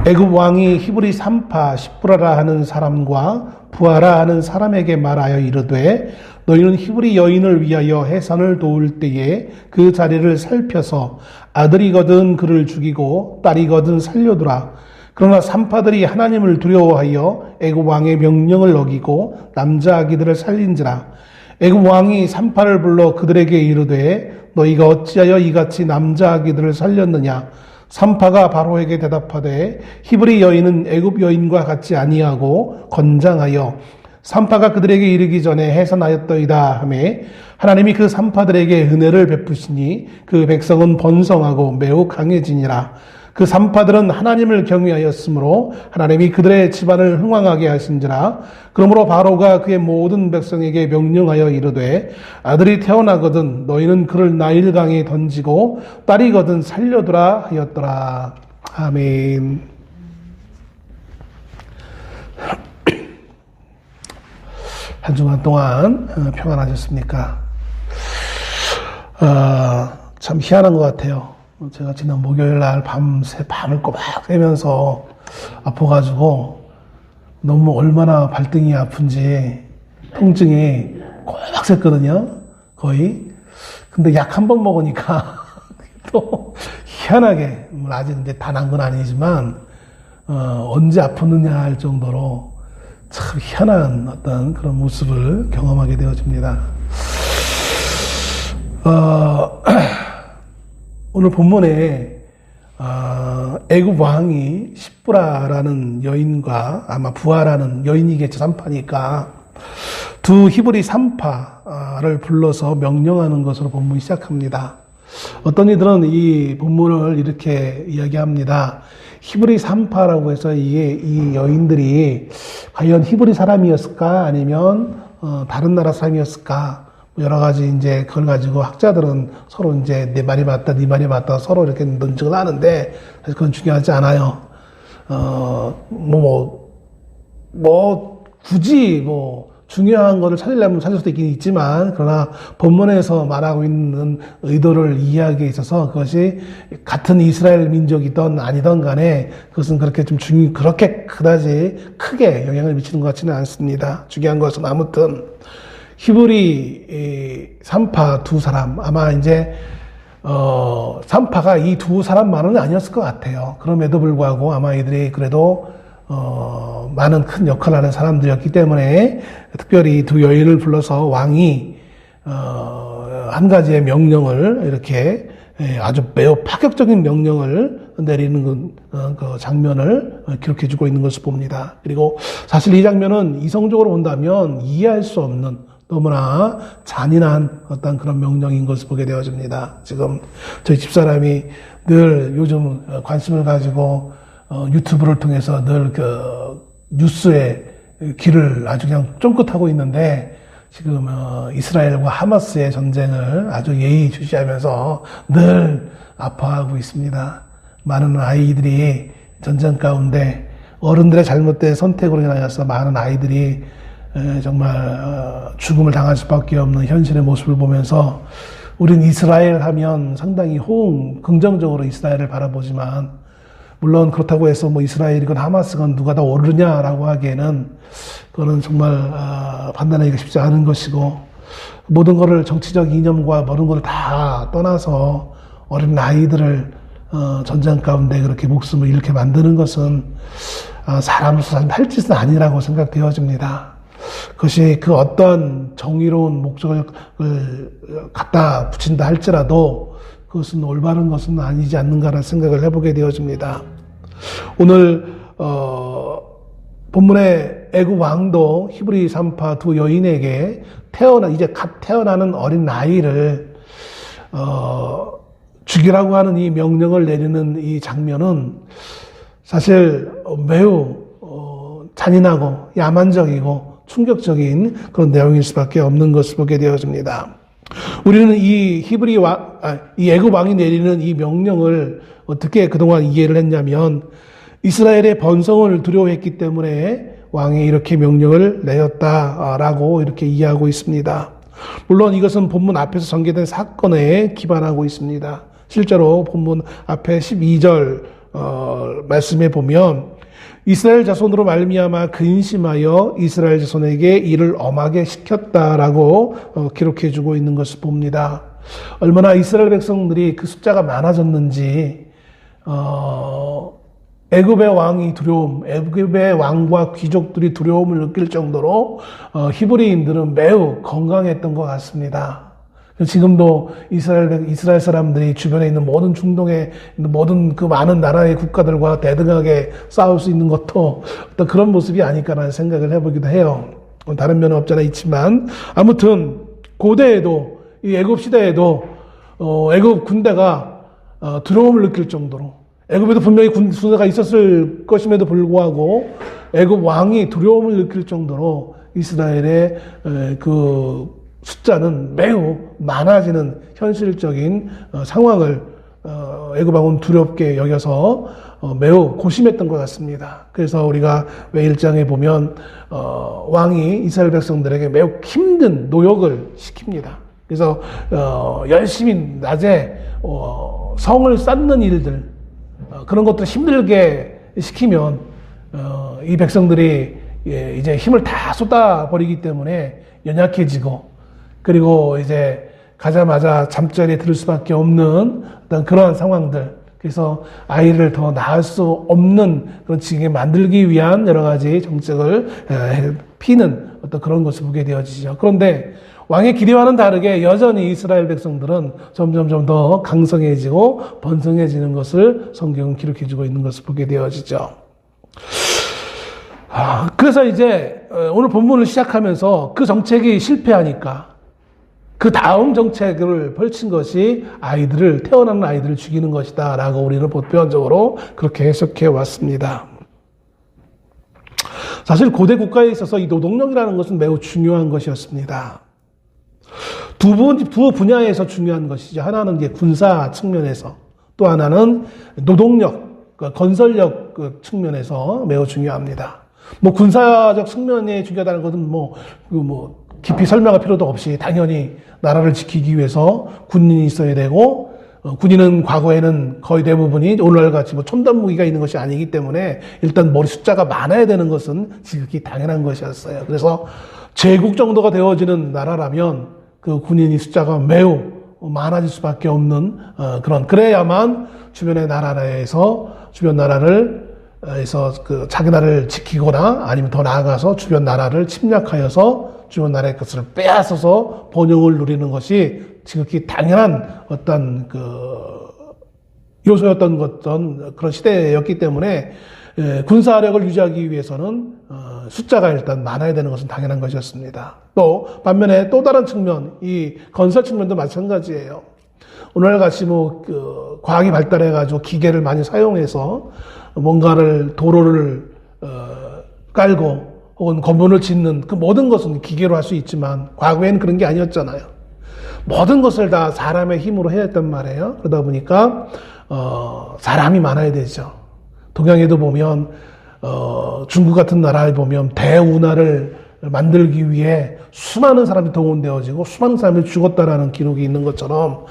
애굽 왕이 히브리 산파 십브라라 하는 사람과 부하라 하는 사람에게 말하여 이르되 너희는 히브리 여인을 위하여 해산을 도울 때에 그 자리를 살펴서 아들이거든 그를 죽이고 딸이거든 살려두라. 그러나 산파들이 하나님을 두려워하여 애굽 왕의 명령을 어기고 남자 아기들을 살린지라. 애굽 왕이 산파를 불러 그들에게 이르되 너희가 어찌하여 이같이 남자 아기들을 살렸느냐. 산파가 바로에게 대답하되 히브리 여인은 애굽 여인과 같지 아니하고 건장하여 산파가 그들에게 이르기 전에 해산하였더이다 하매 하나님이 그 산파들에게 은혜를 베푸시니 그 백성은 번성하고 매우 강해지니라. 그 산파들은 하나님을 경외하였으므로 하나님이 그들의 집안을 흥왕하게 하신지라. 그러므로 바로가 그의 모든 백성에게 명령하여 이르되 아들이 태어나거든 너희는 그를 나일강에 던지고 딸이거든 살려두라 하였더라. 아멘. 한 주간 동안 평안하셨습니까? 참 희한한 것 같아요. 제가 지난 목요일 날 밤을 꼬박 새면서 아파가지고 너무 얼마나 발등이 아픈지 통증이 꼬박 샜거든요. 거의. 근데 약 한 번 먹으니까 또 희한하게, 아직 근데 다 난 건 아니지만 언제 아팠느냐 할 정도로 참 희한한 어떤 그런 모습을 경험하게 되어집니다. 오늘 본문에 애굽 왕이 십브라라는 여인과 아마 부하라는 여인이겠죠. 산파니까 두 히브리 산파를 불러서 명령하는 것으로 본문이 시작합니다. 어떤 이들은 이 본문을 이렇게 이야기합니다. 히브리 산파라고 해서 이 여인들이 과연 히브리 사람이었을까 아니면 다른 나라 사람이었을까? 여러 가지 이제 그걸 가지고 학자들은 서로 이제 내 말이 맞다, 네 말이 맞다 서로 이렇게 논증을 하는데 사실 그건 중요하지 않아요. 굳이 중요한 거를 찾으려면 찾을 수도 있긴 있지만 그러나 본문에서 말하고 있는 의도를 이해하기에 있어서 그것이 같은 이스라엘 민족이든 아니든 간에 그것은 그렇게 그렇게 그다지 크게 영향을 미치는 것 같지는 않습니다. 중요한 것은 아무튼 히브리 산파 두 사람, 아마 이제 산파가 이 두 사람만은 아니었을 것 같아요. 그럼에도 불구하고 아마 이들이 그래도 많은 큰 역할을 하는 사람들이었기 때문에 특별히 두 여인을 불러서 왕이 한 가지의 명령을 이렇게 아주 매우 파격적인 명령을 내리는 그 장면을 기록해주고 있는 것을 봅니다. 그리고 사실 이 장면은 이성적으로 본다면 이해할 수 없는 너무나 잔인한 어떤 그런 명령인 것을 보게 되어집니다. 지금 저희 집사람이 늘 요즘 관심을 가지고 유튜브를 통해서 늘 뉴스의 길을 아주 그냥 쫑긋하고 있는데 지금 이스라엘과 하마스의 전쟁을 아주 예의주시하면서 늘 아파하고 있습니다. 많은 아이들이 전쟁 가운데 어른들의 잘못된 선택으로 인하여서 많은 아이들이 정말 죽음을 당할 수밖에 없는 현실의 모습을 보면서 우린 이스라엘 하면 상당히 긍정적으로 이스라엘을 바라보지만 물론 그렇다고 해서 이스라엘이건 하마스건 누가 더 옳으냐라고 하기에는 그거는 정말 판단하기가 쉽지 않은 것이고 모든 것을 정치적 이념과 모든 것을 다 떠나서 어린 아이들을 전쟁 가운데 그렇게 목숨을 잃게 만드는 것은 사람으로서 할 짓은 아니라고 생각되어집니다. 그것이 그 어떤 정의로운 목적을 갖다 붙인다 할지라도 그것은 올바른 것은 아니지 않는가라는 생각을 해보게 되어집니다. 오늘 본문의 애굽 왕도 히브리 산파 두 여인에게 이제 갓 태어나는 어린 아이를 죽이라고 하는 이 명령을 내리는 이 장면은 사실 매우 잔인하고 야만적이고 충격적인 그런 내용일 수밖에 없는 것을 보게 되어집니다. 우리는 이 애굽 왕이 내리는 이 명령을 어떻게 그동안 이해를 했냐면 이스라엘의 번성을 두려워했기 때문에 왕이 이렇게 명령을 내렸다라고 이렇게 이해하고 있습니다. 물론 이것은 본문 앞에서 전개된 사건에 기반하고 있습니다. 실제로 본문 앞에 12절 말씀해 보면 이스라엘 자손으로 말미암아 근심하여 이스라엘 자손에게 이를 엄하게 시켰다라고 기록해 주고 있는 것을 봅니다. 얼마나 이스라엘 백성들이 그 숫자가 많아졌는지 애굽의 왕이 두려움, 애굽의 왕과 귀족들이 두려움을 느낄 정도로 히브리인들은 매우 건강했던 것 같습니다. 지금도 이스라엘 사람들이 주변에 있는 모든 중동에 있는 모든 그 많은 나라의 국가들과 대등하게 싸울 수 있는 것도 어떤 그런 모습이 아닐까라는 생각을 해보기도 해요. 다른 면은 없잖아 있지만 아무튼 고대에도 이 애굽 시대에도 애굽 군대가 두려움을 느낄 정도로 애굽에도 분명히 군수가 있었을 것임에도 불구하고 애굽 왕이 두려움을 느낄 정도로 이스라엘의 그 숫자는 매우 많아지는 현실적인 상황을 애굽 왕은 두렵게 여겨서 매우 고심했던 것 같습니다. 그래서 우리가 왜 1장에 보면 왕이 이스라엘 백성들에게 매우 힘든 노역을 시킵니다. 그래서 열심히 낮에 성을 쌓는 일들 그런 것들 힘들게 시키면 이 백성들이 이제 힘을 다 쏟아버리기 때문에 연약해지고 그리고 이제 가자마자 잠자리에 들 수밖에 없는 어떤 그러한 상황들, 그래서 아이를 더 낳을 수 없는 그런 지경에 만들기 위한 여러 가지 정책을 피는 어떤 그런 것을 보게 되어지죠. 그런데 왕의 기대와는 다르게 여전히 이스라엘 백성들은 점점점 더 강성해지고 번성해지는 것을 성경은 기록해주고 있는 것을 보게 되어지죠. 그래서 이제 오늘 본문을 시작하면서 그 정책이 실패하니까 그 다음 정책을 펼친 것이 태어나는 아이들을 죽이는 것이다 라고 우리는 보편적으로 그렇게 해석해 왔습니다. 사실 고대 국가에 있어서 이 노동력이라는 것은 매우 중요한 것이었습니다. 두 분야에서 중요한 것이죠. 하나는 이제 군사 측면에서, 또 하나는 노동력, 건설력 측면에서 매우 중요합니다. 군사적 측면이 중요하다는 것은 깊이 설명할 필요도 없이 당연히 나라를 지키기 위해서 군인이 있어야 되고, 군인은 과거에는 거의 대부분이 오늘날 같이 첨단 무기가 있는 것이 아니기 때문에 일단 머리 숫자가 많아야 되는 것은 지극히 당연한 것이었어요. 그래서 제국 정도가 되어지는 나라라면 그 군인이 숫자가 매우 많아질 수밖에 없는 그래야만 주변의 주변 나라를 에서 자기 나라를 지키거나 아니면 더 나아가서 주변 나라를 침략하여서 주변 나라의 것을 빼앗아서 번영을 누리는 것이 지극히 당연한 어떤 요소였던 그런 시대였기 때문에 군사력을 유지하기 위해서는 숫자가 일단 많아야 되는 것은 당연한 것이었습니다. 또 반면에 또 다른 측면, 이 건설 측면도 마찬가지예요. 오늘날 같이 과학이 발달해가지고 기계를 많이 사용해서 뭔가를 도로를 깔고 혹은 건물을 짓는 그 모든 것은 기계로 할 수 있지만 과거에는 그런 게 아니었잖아요. 모든 것을 다 사람의 힘으로 해야 했단 말이에요. 그러다 보니까 사람이 많아야 되죠. 동양에도 보면 중국 같은 나라에 보면 대운하를 만들기 위해 수많은 사람이 동원되어지고 수많은 사람이 죽었다라는 기록이 있는 것처럼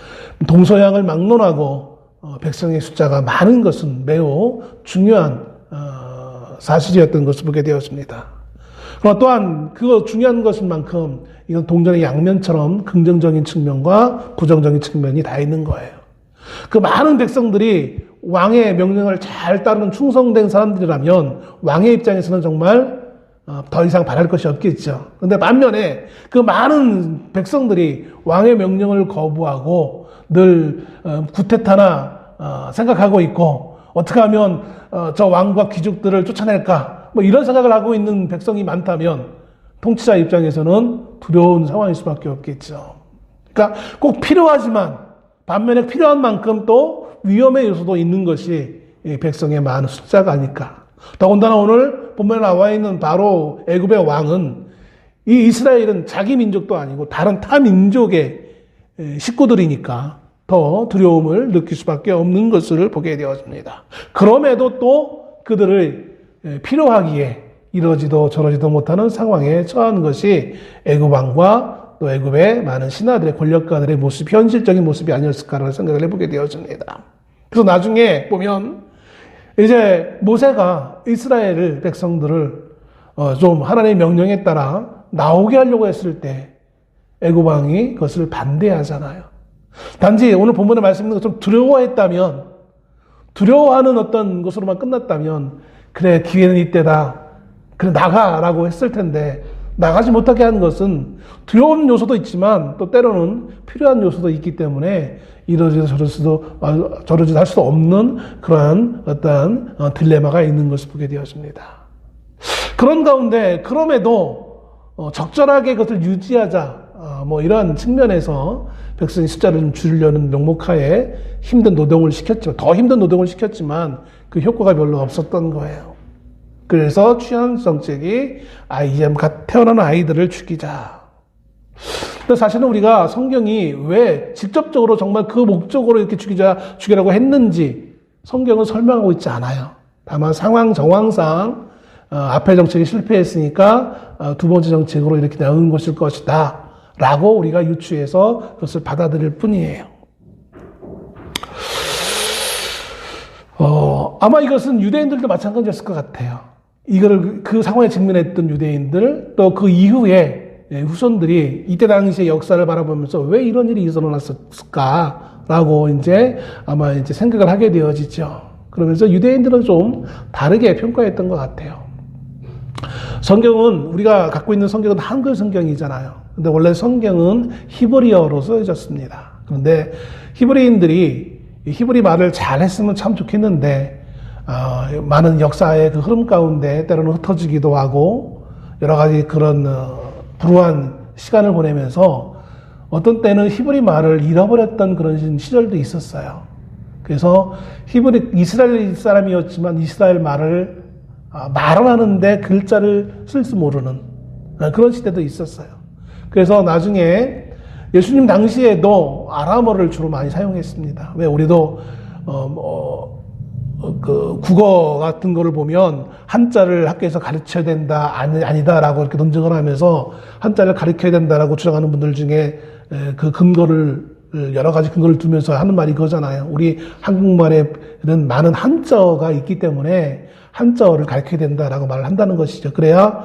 동서양을 막론하고 백성의 숫자가 많은 것은 매우 중요한 사실이었던 것을 보게 되었습니다. 그러나 또한 그거 중요한 것인 만큼 이건 동전의 양면처럼 긍정적인 측면과 부정적인 측면이 다 있는 거예요. 그 많은 백성들이 왕의 명령을 잘 따르는 충성된 사람들이라면 왕의 입장에서는 정말 더 이상 바랄 것이 없겠죠. 그런데 반면에 그 많은 백성들이 왕의 명령을 거부하고 늘 구테타나 생각하고 있고 어떻게 하면 저 왕과 귀족들을 쫓아낼까 이런 생각을 하고 있는 백성이 많다면 통치자 입장에서는 두려운 상황일 수밖에 없겠죠. 그러니까 꼭 필요하지만 반면에 필요한 만큼 또 위험의 요소도 있는 것이 백성의 많은 숫자가 아닐까. 더군다나 오늘 본문에 나와 있는 바로 애굽의 왕은 이 이스라엘은 자기 민족도 아니고 다른 타 민족의 식구들이니까 더 두려움을 느낄 수밖에 없는 것을 보게 되었습니다. 그럼에도 또 그들을 필요하기에 이러지도 저러지도 못하는 상황에 처한 것이 애굽 왕과 또 애굽의 많은 신하들의 권력가들의 현실적인 모습이 아니었을까라는 생각을 해보게 되었습니다. 그래서 나중에 보면 이제 모세가 이스라엘 백성들을 좀 하나님의 명령에 따라 나오게 하려고 했을 때 애굽 왕이 그것을 반대하잖아요. 단지 오늘 본문에 말씀 있는 것처럼 두려워하는 어떤 것으로만 끝났다면 그래 기회는 이때다. 그래 나가라고 했을 텐데 나가지 못하게 하는 것은 두려운 요소도 있지만 또 때로는 필요한 요소도 있기 때문에 이러지도 저러지도 할 수도 없는 그러한 어떤 딜레마가 있는 것을 보게 되었습니다. 그런 가운데 그럼에도 적절하게 그것을 유지하자 이런 측면에서 백성의 숫자를 좀 줄이려는 명목하에 더 힘든 노동을 시켰지만 그 효과가 별로 없었던 거예요. 그래서 취한 정책이 이제 태어나는 아이들을 죽이자. 근데 사실은 우리가 성경이 왜 직접적으로 정말 그 목적으로 이렇게 죽이라고 했는지 성경은 설명하고 있지 않아요. 다만 정황상 앞에 정책이 실패했으니까 두 번째 정책으로 이렇게 나온 것일 것이다 라고 우리가 유추해서 그것을 받아들일 뿐이에요. 아마 이것은 유대인들도 마찬가지였을 것 같아요. 이거를 그 상황에 직면했던 유대인들 또 그 이후에 후손들이 이때 당시의 역사를 바라보면서 왜 이런 일이 일어났을까라고 아마 생각을 하게 되어지죠. 그러면서 유대인들은 좀 다르게 평가했던 것 같아요. 성경은 우리가 갖고 있는 성경은 한글 성경이잖아요. 근데 원래 성경은 히브리어로 써졌습니다. 그런데 히브리인들이 히브리 말을 잘 했으면 참 좋겠는데 많은 역사의 그 흐름 가운데 때로는 흩어지기도 하고 여러 가지 그런 불우한 시간을 보내면서 어떤 때는 히브리 말을 잃어버렸던 그런 시절도 있었어요. 그래서 이스라엘 사람이었지만 이스라엘 말을 말은 하는데 글자를 쓸 줄 모르는 그런 시대도 있었어요. 그래서 나중에 예수님 당시에도 아람어를 주로 많이 사용했습니다. 왜 우리도 그 국어 같은 거를 보면 한자를 학교에서 가르쳐야 된다, 아니다라고 이렇게 논쟁을 하면서 한자를 가르쳐야 된다라고 주장하는 분들 중에 그 여러 가지 근거를 두면서 하는 말이 그거잖아요. 우리 한국말에는 많은 한자어가 있기 때문에 한자어를 가르쳐야 된다라고 말을 한다는 것이죠. 그래야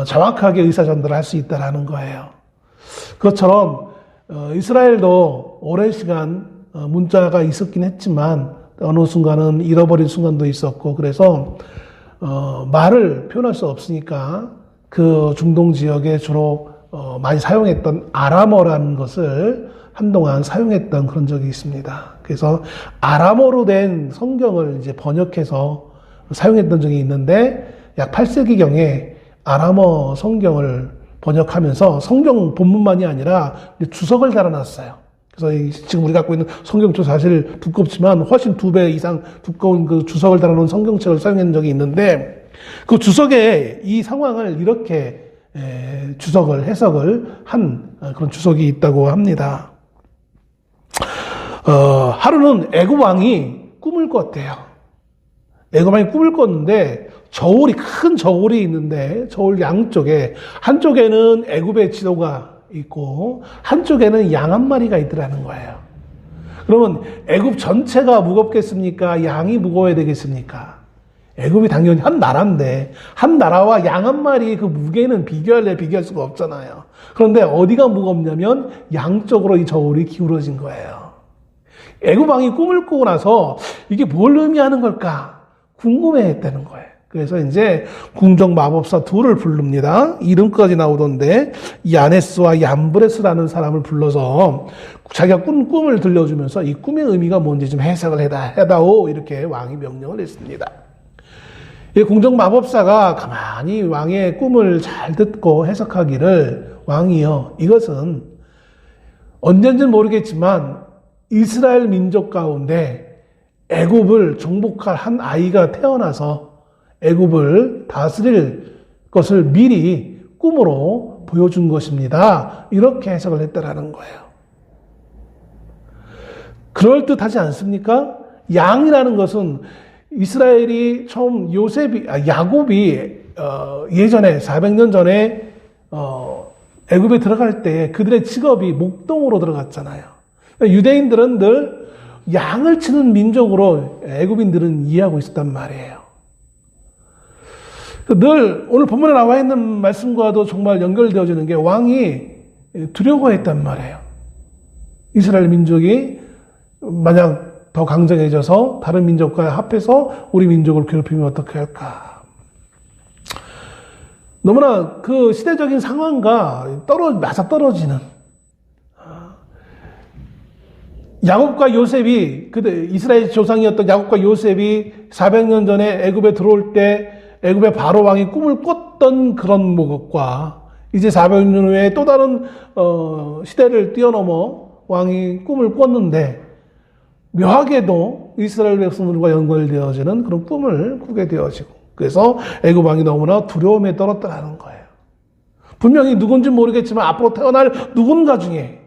정확하게 의사전달을 할 수 있다라는 거예요. 그것처럼 이스라엘도 오랜 시간 문자가 있었긴 했지만 어느 순간은 잃어버린 순간도 있었고 그래서 말을 표현할 수 없으니까 그 중동 지역에 주로 많이 사용했던 아람어라는 것을 한동안 사용했던 그런 적이 있습니다. 그래서 아람어로 된 성경을 이제 번역해서 사용했던 적이 있는데 약 8세기경에 아람어 성경을 번역하면서 성경 본문만이 아니라 주석을 달아놨어요. 그래서 지금 우리가 갖고 있는 성경도 사실 두껍지만 훨씬 2배 이상 두꺼운 그 주석을 달아놓은 성경책을 사용한 적이 있는데 그 주석에 이 상황을 이렇게 해석을 한 그런 주석이 있다고 합니다. 하루는 애굽 왕이 꿈을 꿨대요. 애굽 왕이 꿈을 꿨는데 큰 저울이 있는데 저울 양쪽에 한쪽에는 애굽의 지도가 있고 한쪽에는 양 한 마리가 있더라는 거예요. 그러면 애굽 전체가 무겁겠습니까? 양이 무거워야 되겠습니까? 애굽이 당연히 한 나라인데 한 나라와 양 한 마리의 그 무게는 비교할 수가 없잖아요. 그런데 어디가 무겁냐면 양쪽으로 이 저울이 기울어진 거예요. 애굽 왕이 꿈을 꾸고 나서 이게 뭘 의미하는 걸까 궁금해했다는 거예요. 그래서 이제 궁정 마법사 둘을 부릅니다. 이름까지 나오던데 야네스와 얌브레스라는 사람을 불러서 자기가 꾼 꿈을 들려주면서 이 꿈의 의미가 뭔지 좀 해석을 해다오 이렇게 왕이 명령을 했습니다. 이 궁정 마법사가 가만히 왕의 꿈을 잘 듣고 해석하기를 왕이여 이것은 언젠지는 모르겠지만 이스라엘 민족 가운데 애굽을 정복할 한 아이가 태어나서 애굽을 다스릴 것을 미리 꿈으로 보여준 것입니다. 이렇게 해석을 했다라는 거예요. 그럴듯하지 않습니까? 양이라는 것은 이스라엘이 처음 야곱이 예전에 400년 전에 애굽에 들어갈 때 그들의 직업이 목동으로 들어갔잖아요. 유대인들은 늘 양을 치는 민족으로 애굽인들은 이해하고 있었단 말이에요. 늘 오늘 본문에 나와 있는 말씀과도 정말 연결되어지는 게 왕이 두려워했단 말이에요. 이스라엘 민족이 만약 더 강정해져서 다른 민족과 합해서 우리 민족을 괴롭히면 어떻게 할까? 너무나 그 시대적인 상황과 맞아떨어지는 야곱과 요셉이 그때 이스라엘 조상이었던 야곱과 요셉이 400년 전에 애굽에 들어올 때 애굽의 바로 왕이 꿈을 꿨던 그런 모습과 이제 400년 후에 또 다른 시대를 뛰어넘어 왕이 꿈을 꿨는데 묘하게도 이스라엘 백성들과 연결되어지는 그런 꿈을 꾸게 되어지고 그래서 애굽 왕이 너무나 두려움에 떨었다는 거예요. 분명히 누군지 모르겠지만 앞으로 태어날 누군가 중에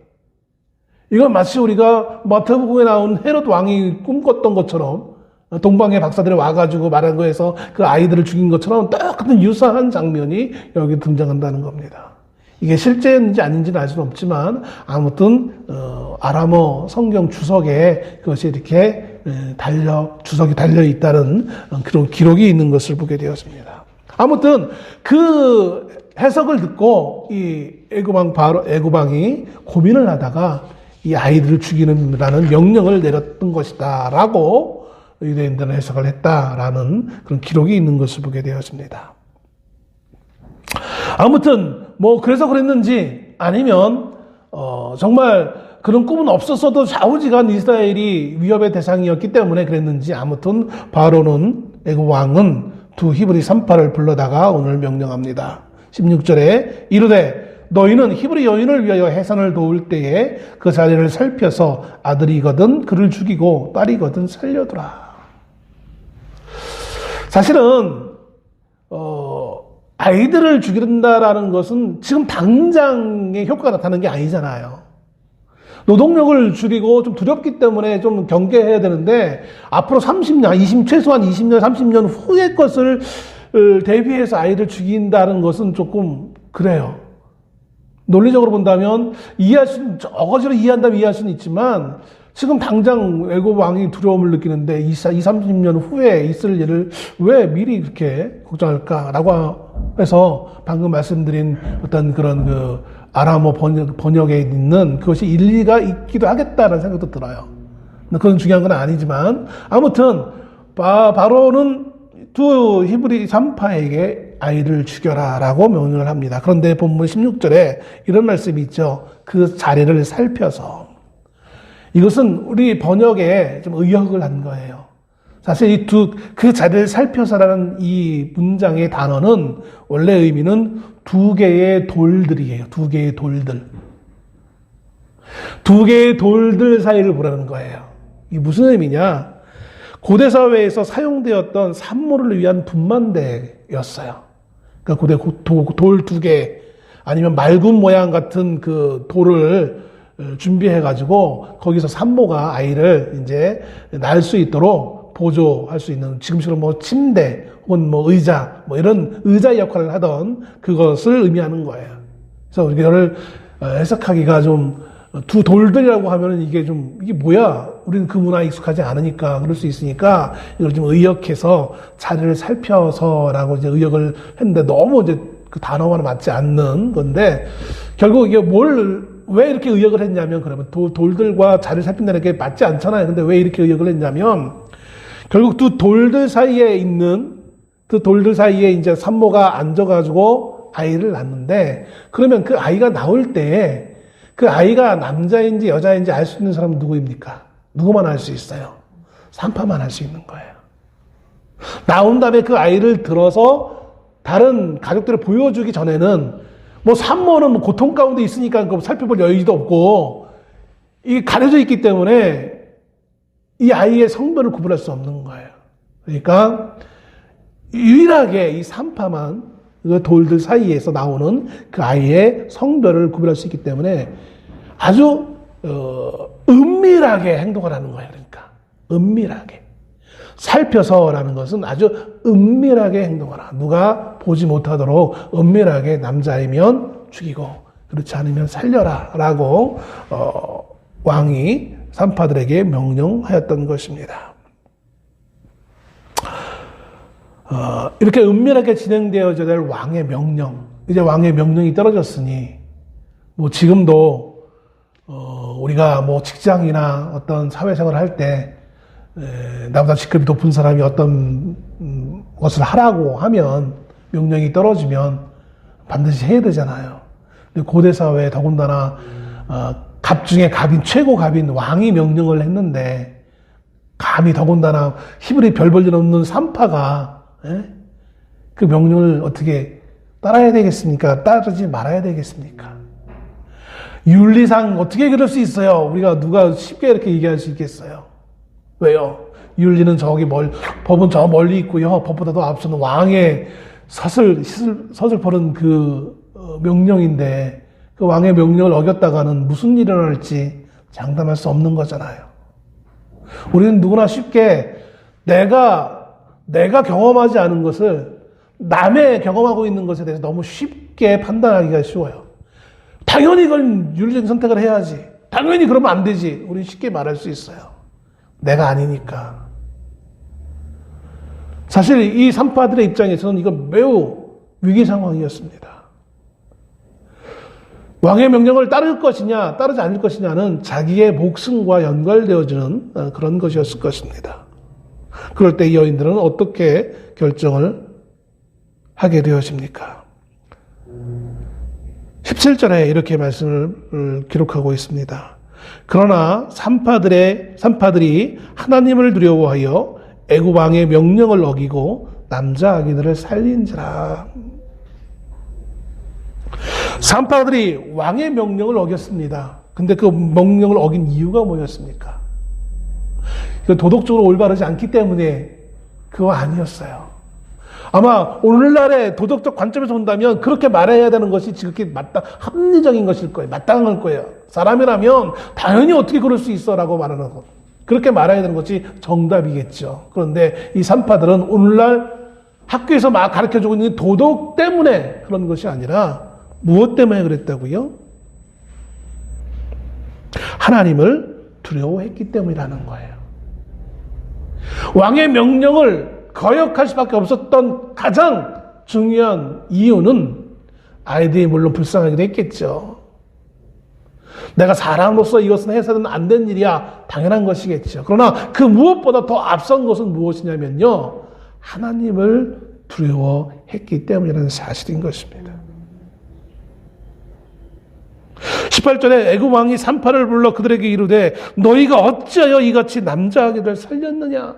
이건 마치 우리가 마태복음에 나온 헤롯 왕이 꿈꿨던 것처럼 동방의 박사들이 와가지고 말한 거에서 그 아이들을 죽인 것처럼 똑같은 유사한 장면이 여기 등장한다는 겁니다. 이게 실제인지 아닌지는 알 수는 없지만 아무튼 아람어 성경 주석에 그것이 이렇게 주석이 달려 있다는 그런 기록이 있는 것을 보게 되었습니다. 아무튼 그 해석을 듣고 이 애굽왕이 고민을 하다가 이 아이들을 죽이는라는 명령을 내렸던 것이다라고 유대인들은 해석을 했다라는 그런 기록이 있는 것을 보게 되었습니다. 아무튼 그래서 그랬는지 아니면 정말 그런 꿈은 없었어도 좌우지간 이스라엘이 위협의 대상이었기 때문에 그랬는지 아무튼 바로는 애굽 왕은 두 히브리 산파를 불러다가 오늘 명령합니다. 16절에 이르되 너희는 히브리 여인을 위하여 해산을 도울 때에 그 자리를 살펴서 아들이거든 그를 죽이고 딸이거든 살려두라. 사실은 아이들을 죽인다라는 것은 지금 당장의 효과가 나타나는 게 아니잖아요. 노동력을 줄이고 좀 두렵기 때문에 좀 경계해야 되는데 앞으로 30년, 최소한 20년, 30년 후의 것을 대비해서 아이를 죽인다는 것은 조금 그래요. 논리적으로 본다면 어거지로 이해한다면 이해할 수는 있지만 지금 당장 애굽 왕이 두려움을 느끼는데 30년 후에 있을 일을 왜 미리 그렇게 걱정할까라고 해서 방금 말씀드린 어떤 그런 아람어 번역에 있는 그것이 일리가 있기도 하겠다라는 생각도 들어요. 그건 중요한 건 아니지만 아무튼 바로는 두 히브리 산파에게 아이를 죽여라라고 명령을 합니다. 그런데 본문 16절에 이런 말씀이 있죠. 그 자리를 살펴서. 이것은 우리 번역에 좀 의역을 한 거예요. 사실 그 자리를 살펴서라는 이 문장의 단어는 원래 의미는 두 개의 돌들이에요. 두 개의 돌들. 두 개의 돌들 사이를 보라는 거예요. 이게 무슨 의미냐? 고대 사회에서 사용되었던 산모를 위한 분만대였어요. 그러니까 고대 돌 두 개, 아니면 말군 모양 같은 그 돌을 준비해가지고 거기서 산모가 아이를 이제 낳을 수 있도록 보조할 수 있는 지금처럼 침대 혹은 의자 이런 의자 역할을 하던 그것을 의미하는 거예요. 그래서 이거를 해석하기가 좀 두 돌들이라고 하면은 이게 뭐야? 우리는 그 문화에 익숙하지 않으니까 그럴 수 있으니까 이걸 좀 의역해서 자리를 살펴서라고 이제 의역을 했는데 너무 이제 그 단어와는 맞지 않는 건데 결국 이게 왜 이렇게 의역을 했냐면 그러면 돌들과 자리를 살핀다는 게 맞지 않잖아요. 근데 왜 이렇게 의역을 했냐면 결국 두 돌들 사이에 이제 산모가 앉아가지고 아이를 낳는데 그러면 그 아이가 나올 때 그 아이가 남자인지 여자인지 알 수 있는 사람은 누구입니까? 누구만 알 수 있어요? 산파만 알 수 있는 거예요. 나온 다음에 그 아이를 들어서 다른 가족들을 보여주기 전에는 산모는 고통 가운데 있으니까 살펴볼 여유도 없고 이게 가려져 있기 때문에 이 아이의 성별을 구분할 수 없는 거예요. 그러니까 유일하게 이 산파만 그 돌들 사이에서 나오는 그 아이의 성별을 구별할 수 있기 때문에 아주 은밀하게 행동을 하는 거예요. 그러니까 은밀하게 살펴서라는 것은 아주 은밀하게 행동하라. 누가 보지 못하도록 은밀하게 남자이면 죽이고 그렇지 않으면 살려라 라고 왕이 산파들에게 명령하였던 것입니다. 이렇게 은밀하게 진행되어져야 될 왕의 명령, 이제 왕의 명령이 떨어졌으니 뭐 지금도 우리가 뭐 직장이나 어떤 사회생활을 할 때 나보다 직급이 높은 사람이 어떤 것을 하라고 하면 명령이 떨어지면 반드시 해야 되잖아요. 근데 고대 사회에 더군다나 갑 중에 갑인, 최고 갑인 왕이 명령을 했는데 감히 더군다나 히브리 별 볼 일 없는 산파가 그 명령을 어떻게 따라야 되겠습니까? 따르지 말아야 되겠습니까? 윤리상 어떻게 그럴 수 있어요? 우리가 누가 쉽게 이렇게 얘기할 수 있겠어요? 왜요? 윤리는 법은 저 멀리 있고요. 법보다도 앞서는 왕의 서슬퍼른 그 명령인데 그 왕의 명령을 어겼다가는 무슨 일이 일어날지 장담할 수 없는 거잖아요. 우리는 누구나 쉽게 내가 경험하지 않은 것을 남의 경험하고 있는 것에 대해서 너무 쉽게 판단하기가 쉬워요. 당연히 그건 윤리적인 선택을 해야지. 당연히 그러면 안 되지. 우리는 쉽게 말할 수 있어요. 내가 아니니까. 사실 이 산파들의 입장에서는 이건 매우 위기 상황이었습니다. 왕의 명령을 따를 것이냐 따르지 않을 것이냐는 자기의 목숨과 연관되어지는 그런 것이었을 것입니다. 그럴 때 이 여인들은 어떻게 결정을 하게 되어집니까? 17절에 이렇게 말씀을 기록하고 있습니다. 그러나 산파들이 하나님을 두려워하여 애굽 왕의 명령을 어기고 남자 아기들을 살린지라. 산파들이 왕의 명령을 어겼습니다. 근데 그 명령을 어긴 이유가 뭐였습니까? 도덕적으로 올바르지 않기 때문에 그거 아니었어요. 아마 오늘날의 도덕적 관점에서 본다면 그렇게 말해야 되는 것이 지극히 합리적인 것일 거예요. 마땅할 거예요. 사람이라면 당연히 어떻게 그럴 수 있어 라고 말하는 것. 그렇게 말해야 되는 것이 정답이겠죠. 그런데 이 산파들은 오늘날 학교에서 막 가르쳐주고 있는 도덕 때문에 그런 것이 아니라 무엇 때문에 그랬다고요? 하나님을 두려워했기 때문이라는 거예요. 왕의 명령을 거역할 수밖에 없었던 가장 중요한 이유는 아이들이 물론 불쌍하기도 했겠죠. 내가 사람으로서 이것은 해서는 안 된 일이야. 당연한 것이겠죠. 그러나 그 무엇보다 더 앞선 것은 무엇이냐면요. 하나님을 두려워했기 때문이라는 사실인 것입니다. 18절에 애굽 왕이 산파를 불러 그들에게 이르되 너희가 어찌하여 이같이 남자 아기를 살렸느냐.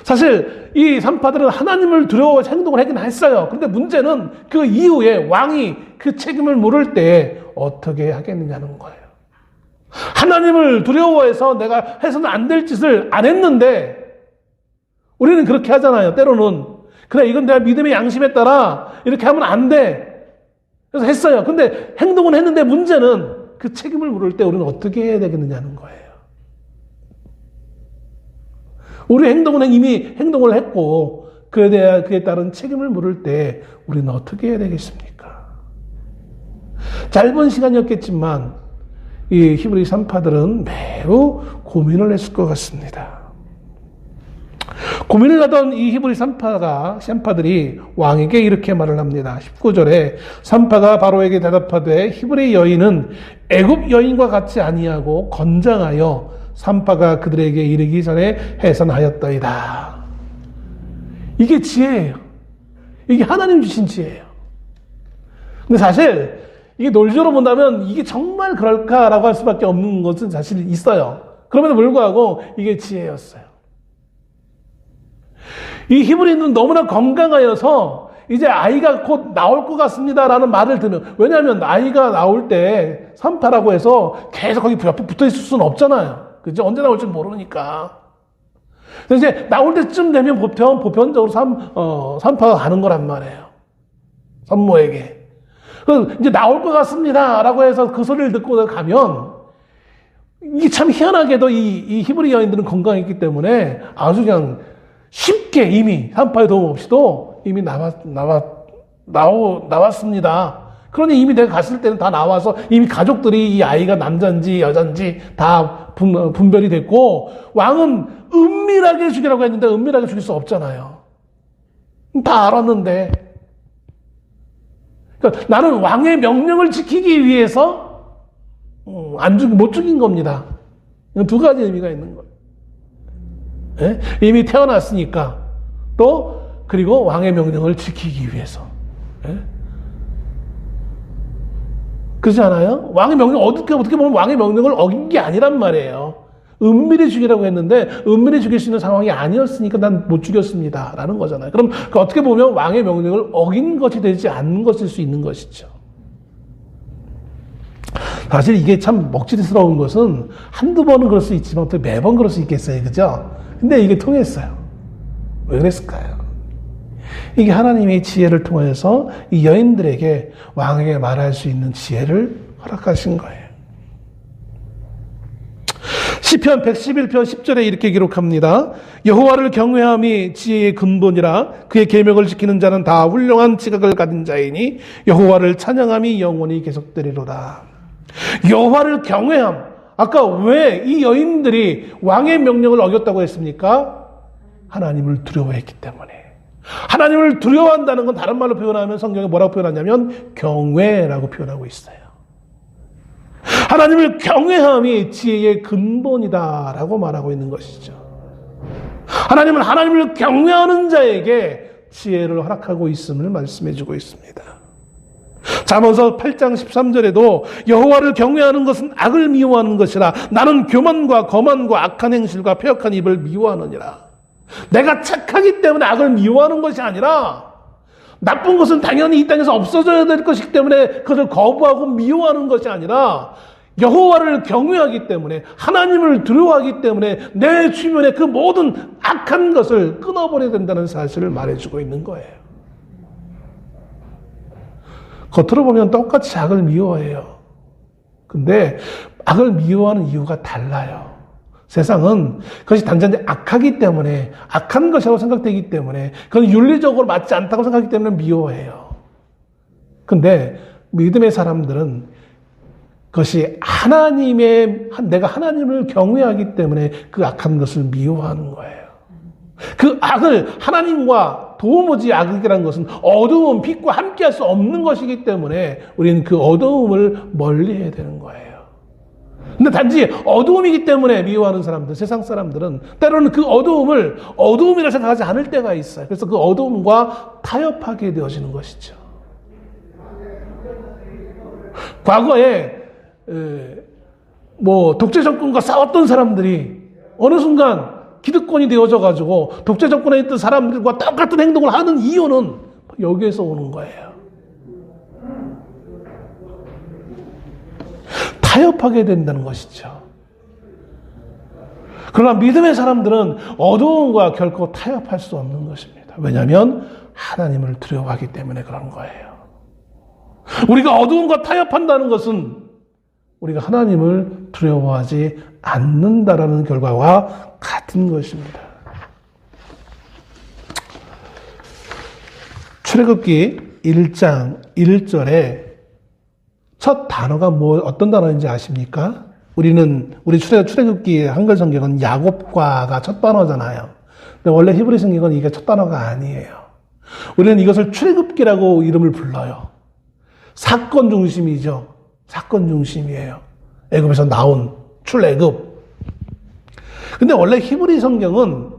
사실 이 산파들은 하나님을 두려워해서 행동을 하긴 했어요. 그런데 문제는 그 이후에 왕이 그 책임을 물을 때 어떻게 하겠느냐는 거예요. 하나님을 두려워해서 내가 해서는 안 될 짓을 안 했는데 우리는 그렇게 하잖아요. 때로는 그래 이건 내가 믿음의 양심에 따라 이렇게 하면 안 돼. 그래서 했어요. 근데 행동은 했는데 문제는 그 책임을 물을 때 우리는 어떻게 해야 되겠느냐는 거예요. 우리 행동은 이미 행동을 했고 그에 따른 책임을 물을 때 우리는 어떻게 해야 되겠습니까? 짧은 시간이었겠지만 이 히브리 산파들은 매우 고민을 했을 것 같습니다. 고민을 하던 이 히브리 산파들이 왕에게 이렇게 말을 합니다. 19절에 산파가 바로에게 대답하되 히브리 여인은 애굽 여인과 같이 아니하고 건장하여 산파가 그들에게 이르기 전에 해산하였더이다. 이게 지혜예요. 이게 하나님 주신 지혜예요. 근데 사실 이게 논리적으로 본다면 이게 정말 그럴까라고 할 수밖에 없는 것은 사실 있어요. 그럼에도 불구하고 이게 지혜였어요. 이 히브리는 너무나 건강하여서 이제 아이가 곧 나올 것 같습니다라는 말을 들으면, 왜냐하면 아이가 나올 때 산파라고 해서 계속 거기 옆에 붙어 있을 수는 없잖아요. 그죠? 언제 나올지 모르니까. 그래서 이제 나올 때쯤 되면 보편적으로 산파가 가는 거란 말이에요. 산모에게. 그래서 이제 나올 것 같습니다라고 해서 그 소리를 듣고 가면 이게 참 희한하게도 이 히브리 여인들은 건강했기 때문에 아주 그냥 쉽게 이미 산파의 도움 없이도 이미 나왔습니다. 그러니 이미 내가 갔을 때는 다 나와서 이미 가족들이 이 아이가 남자인지 여자인지 다 분별이 됐고, 왕은 은밀하게 죽이라고 했는데 은밀하게 죽일 수 없잖아요. 다 알았는데. 그러니까 나는 왕의 명령을 지키기 위해서 못 죽인 겁니다. 두 가지 의미가 있는 거예요. 예? 이미 태어났으니까. 또 그리고 왕의 명령을 지키기 위해서. 예? 그렇지 않아요? 왕의 명령, 어떻게 보면 왕의 명령을 어긴 게 아니란 말이에요. 은밀히 죽이라고 했는데 은밀히 죽일 수 있는 상황이 아니었으니까 난 못 죽였습니다 라는 거잖아요. 그럼 어떻게 보면 왕의 명령을 어긴 것이 되지 않는 것일 수 있는 것이죠. 사실 이게 참 먹칠스러운 것은 한두 번은 그럴 수 있지만 또 매번 그럴 수 있겠어요. 그죠? 근데 이게 통했어요. 왜 그랬을까요? 이게 하나님의 지혜를 통해서 이 여인들에게 왕에게 말할 수 있는 지혜를 허락하신 거예요. 시편 111편 10절에 이렇게 기록합니다. 여호와를 경외함이 지혜의 근본이라 그의 계명을 지키는 자는 다 훌륭한 지각을 가진 자이니 여호와를 찬양함이 영원히 계속되리로다. 여호와를 경외함. 아까 왜 이 여인들이 왕의 명령을 어겼다고 했습니까? 하나님을 두려워했기 때문에. 하나님을 두려워한다는 건 다른 말로 표현하면 성경에 뭐라고 표현하냐면 경외라고 표현하고 있어요. 하나님을 경외함이 지혜의 근본이다라고 말하고 있는 것이죠. 하나님은 하나님을 경외하는 자에게 지혜를 허락하고 있음을 말씀해 주고 있습니다. 잠언서 8장 13절에도 여호와를 경외하는 것은 악을 미워하는 것이라 나는 교만과 거만과 악한 행실과 패역한 입을 미워하느니라. 내가 착하기 때문에 악을 미워하는 것이 아니라 나쁜 것은 당연히 이 땅에서 없어져야 될 것이기 때문에 그것을 거부하고 미워하는 것이 아니라 여호와를 경외하기 때문에 하나님을 두려워하기 때문에 내 주변의 그 모든 악한 것을 끊어버려야 된다는 사실을 말해주고 있는 거예요. 겉으로 보면 똑같이 악을 미워해요. 근데 악을 미워하는 이유가 달라요. 세상은 그것이 단지 악하기 때문에 악한 것이라고 생각되기 때문에 그건 윤리적으로 맞지 않다고 생각하기 때문에 미워해요. 근데 믿음의 사람들은 그것이 내가 하나님을 경외하기 때문에 그 악한 것을 미워하는 거예요. 그 악을 하나님과 도무지 악이라는 것은 어두운 빛과 함께 할 수 없는 것이기 때문에 우리는 그 어두움을 멀리해야 되는 거예요. 근데 단지 어두움이기 때문에 미워하는 사람들, 세상 사람들은 때로는 그 어두움을 어두움이라 생각하지 않을 때가 있어요. 그래서 그 어두움과 타협하게 되어지는 것이죠. 과거에 독재 정권과 싸웠던 사람들이 어느 순간 기득권이 되어져 가지고 독재 정권에 있던 사람들과 똑같은 행동을 하는 이유는 여기에서 오는 거예요. 타협하게 된다는 것이죠. 그러나 믿음의 사람들은 어두움과 결코 타협할 수 없는 것입니다. 왜냐하면 하나님을 두려워하기 때문에 그런 거예요. 우리가 어두움과 타협한다는 것은 우리가 하나님을 두려워하지 않는다라는 결과와 같은 것입니다. 출애굽기 1장 1절에 첫 단어가 어떤 단어인지 아십니까? 우리 출애굽기 한글 성경은 야곱과가 첫 단어잖아요. 근데 원래 히브리 성경은 이게 첫 단어가 아니에요. 우리는 이것을 출애굽기라고 이름을 불러요. 사건 중심이죠. 사건 중심이에요. 애굽에서 나온 출애굽. 근데 원래 히브리 성경은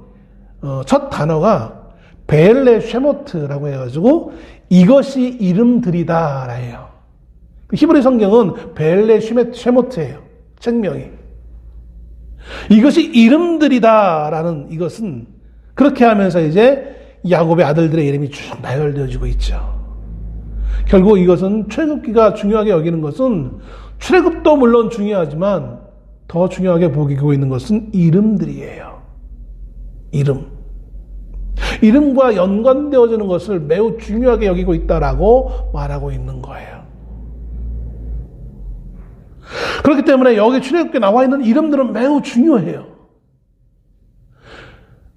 첫 단어가 베엘레 쉐모트라고 해가지고 이것이 이름들이다 해요. 히브리 성경은 베엘레 쉐모트예요. 책명이. 이것이 이름들이다라는 이것은 그렇게 하면서 이제 야곱의 아들들의 이름이 쭉 나열되어지고 있죠. 결국 이것은 출애굽기가 중요하게 여기는 것은 출애굽도 물론 중요하지만 더 중요하게 보고 있는 것은 이름들이에요. 이름. 이름과 연관되어지는 것을 매우 중요하게 여기고 있다라고 말하고 있는 거예요. 그렇기 때문에 여기 출애굽기에 나와 있는 이름들은 매우 중요해요.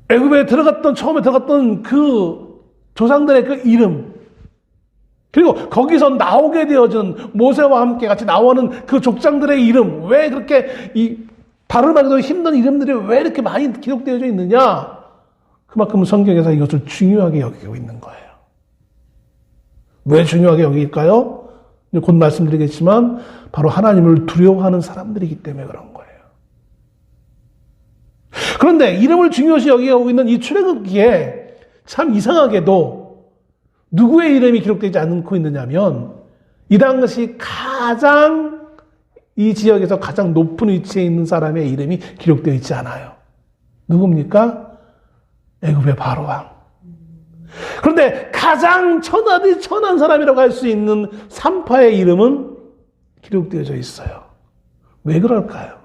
애굽에 처음에 들어갔던 그 조상들의 그 이름, 그리고 거기서 나오게 되어진 모세와 함께 같이 나오는 그 족장들의 이름, 왜 그렇게 발음하기도 힘든 이름들이 왜 이렇게 많이 기록되어져 있느냐? 그만큼 성경에서 이것을 중요하게 여기고 있는 거예요. 왜 중요하게 여길까요? 곧 말씀드리겠지만 바로 하나님을 두려워하는 사람들이기 때문에 그런 거예요. 그런데 이름을 중요시 여기고 있는 이 출애굽기에 참 이상하게도 누구의 이름이 기록되지 않고 있느냐면 이 당시 가장 이 지역에서 가장 높은 위치에 있는 사람의 이름이 기록되어 있지 않아요. 누굽니까? 애굽의 바로왕. 그런데 가장 천하디 천한 사람이라고 할 수 있는 산파의 이름은 기록되어져 있어요. 왜 그럴까요?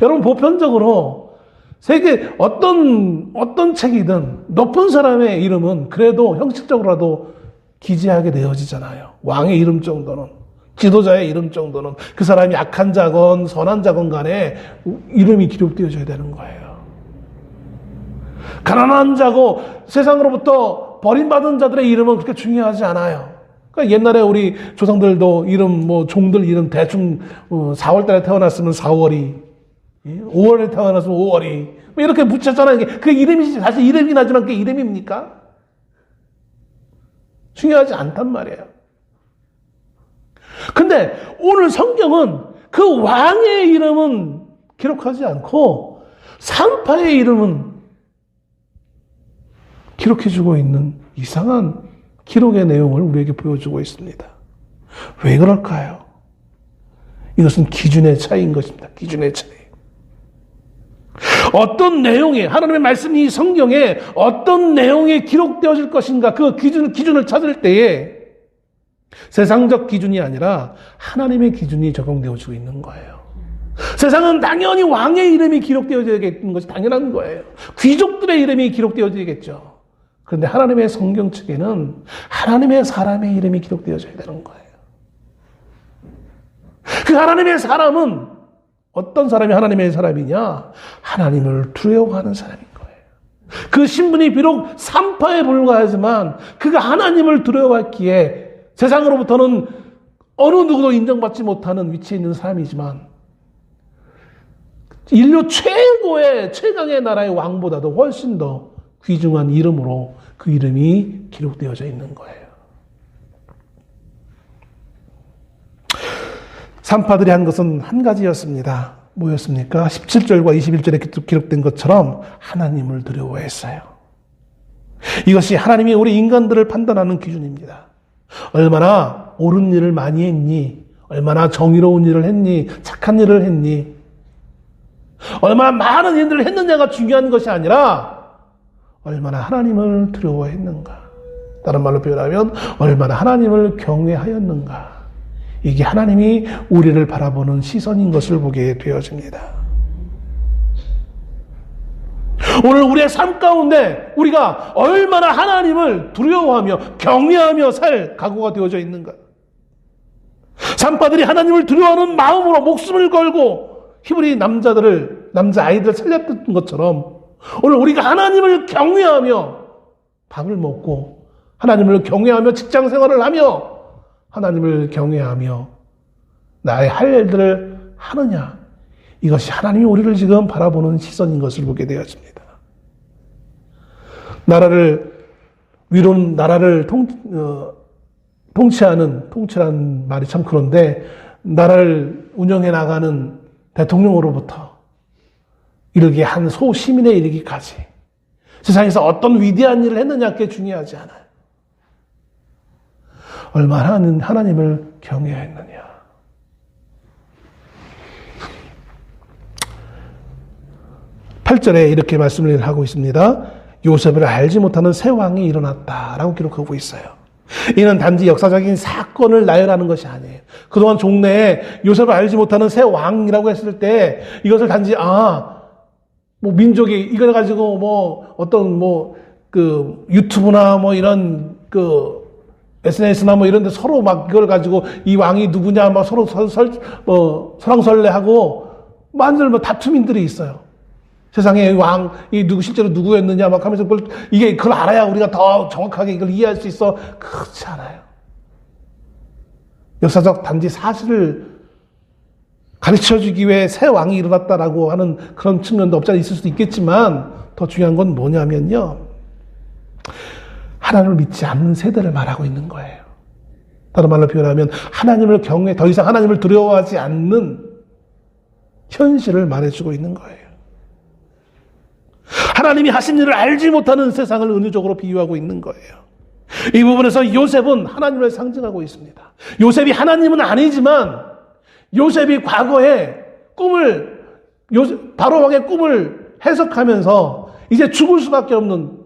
여러분, 보편적으로 세계 어떤 책이든 높은 사람의 이름은 그래도 형식적으로라도 기재하게 되어지잖아요. 왕의 이름 정도는, 지도자의 이름 정도는, 그 사람이 악한 자건 선한 자건 간에 이름이 기록되어져야 되는 거예요. 가난한 자고 세상으로부터 버림받은 자들의 이름은 그렇게 중요하지 않아요. 그러니까 옛날에 우리 조상들도 이름, 종들 이름 대충 4월 달에 태어났으면 4월이, 5월에 태어났으면 5월이, 이렇게 붙였잖아요. 그 이름이 사실 이름이긴 하지만 그게 이름입니까? 중요하지 않단 말이에요. 근데 오늘 성경은 그 왕의 이름은 기록하지 않고 산파의 이름은 기록해주고 있는 이상한 기록의 내용을 우리에게 보여주고 있습니다. 왜 그럴까요? 이것은 기준의 차이인 것입니다. 기준의 차이. 어떤 내용이, 하나님의 말씀이 성경에 어떤 내용이 기록되어질 것인가, 그 기준을 찾을 때에 세상적 기준이 아니라 하나님의 기준이 적용되어지고 있는 거예요. 세상은 당연히 왕의 이름이 기록되어져야겠는 것이 당연한 거예요. 귀족들의 이름이 기록되어지겠죠. 그런데 하나님의 성경 측에는 하나님의 사람의 이름이 기록되어져야 되는 거예요. 그 하나님의 사람은 어떤 사람이 하나님의 사람이냐? 하나님을 두려워하는 사람인 거예요. 그 신분이 비록 산파에 불과하지만 그가 하나님을 두려워했기에 세상으로부터는 어느 누구도 인정받지 못하는 위치에 있는 사람이지만 인류 최강의 나라의 왕보다도 훨씬 더 귀중한 이름으로 그 이름이 기록되어져 있는 거예요. 산파들이 한 것은 한 가지였습니다. 뭐였습니까? 17절과 21절에 기록된 것처럼 하나님을 두려워했어요. 이것이 하나님이 우리 인간들을 판단하는 기준입니다. 얼마나 옳은 일을 많이 했니? 얼마나 정의로운 일을 했니? 착한 일을 했니? 얼마나 많은 일들을 했느냐가 중요한 것이 아니라 얼마나 하나님을 두려워했는가. 다른 말로 표현하면 얼마나 하나님을 경외하였는가. 이게 하나님이 우리를 바라보는 시선인 것을 보게 되어집니다. 오늘 우리의 삶 가운데 우리가 얼마나 하나님을 두려워하며 경외하며 살 각오가 되어져 있는가. 산파들이 하나님을 두려워하는 마음으로 목숨을 걸고 히브리 남자아이들을 살렸던 것처럼 오늘 우리가 하나님을 경외하며 밥을 먹고 하나님을 경외하며 직장 생활을 하며 하나님을 경외하며 나의 할 일들을 하느냐. 이것이 하나님이 우리를 지금 바라보는 시선인 것을 보게 되었습니다. 나라를 통치라는 말이 참 그런데 나라를 운영해 나가는 대통령으로부터 이르기 한 소시민에 이르기까지 세상에서 어떤 위대한 일을 했느냐 그게 중요하지 않아요. 얼마나 하나님을 경외했느냐. 8절에 이렇게 말씀을 하고 있습니다. 요셉을 알지 못하는 새 왕이 일어났다라고 기록하고 있어요. 이는 단지 역사적인 사건을 나열하는 것이 아니에요. 그동안 종래에 요셉을 알지 못하는 새 왕이라고 했을 때 이것을 단지 민족이 이걸 가지고 유튜브나 이런 SNS나 이런 데 서로 이걸 가지고 이 왕이 누구냐 서로 설랑설레하고 만들 다툼인들이 있어요. 세상의 왕이 실제로 누구였느냐 막 하면서 그걸 알아야 우리가 더 정확하게 이걸 이해할 수 있어. 그렇지 않아요. 역사적 단지 사실을 가르쳐주기 위해 새 왕이 일어났다라고 하는 그런 측면도 없지 않아 있을 수도 있겠지만 더 중요한 건 뭐냐면요. 하나님을 믿지 않는 세대를 말하고 있는 거예요. 다른 말로 표현하면 하나님을 경외, 더 이상 하나님을 두려워하지 않는 현실을 말해주고 있는 거예요. 하나님이 하신 일을 알지 못하는 세상을 은유적으로 비유하고 있는 거예요. 이 부분에서 요셉은 하나님을 상징하고 있습니다. 요셉이 하나님은 아니지만 요셉이 과거에 바로 왕의 꿈을 해석하면서 이제 죽을 수밖에 없는,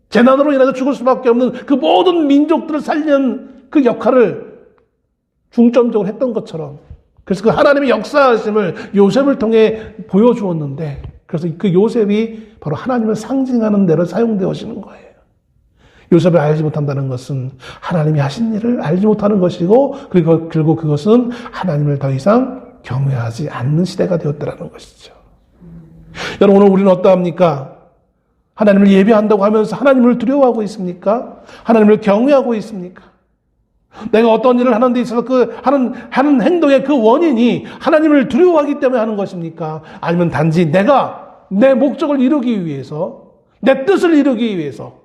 재난으로 인해서 죽을 수밖에 없는 그 모든 민족들을 살리는 그 역할을 중점적으로 했던 것처럼, 그래서 그 하나님의 역사하심을 요셉을 통해 보여주었는데, 그래서 그 요셉이 바로 하나님을 상징하는 데로 사용되어지는 거예요. 요셉을 알지 못한다는 것은 하나님이 하신 일을 알지 못하는 것이고, 그리고 그것은 하나님을 더 이상 경외하지 않는 시대가 되었다는 것이죠. 여러분, 오늘 우리는 어떠합니까? 하나님을 예배한다고 하면서 하나님을 두려워하고 있습니까? 하나님을 경외하고 있습니까? 내가 어떤 일을 하는 데 있어서 그 하는 행동의 그 원인이 하나님을 두려워하기 때문에 하는 것입니까? 아니면 단지 내가 내 목적을 이루기 위해서, 내 뜻을 이루기 위해서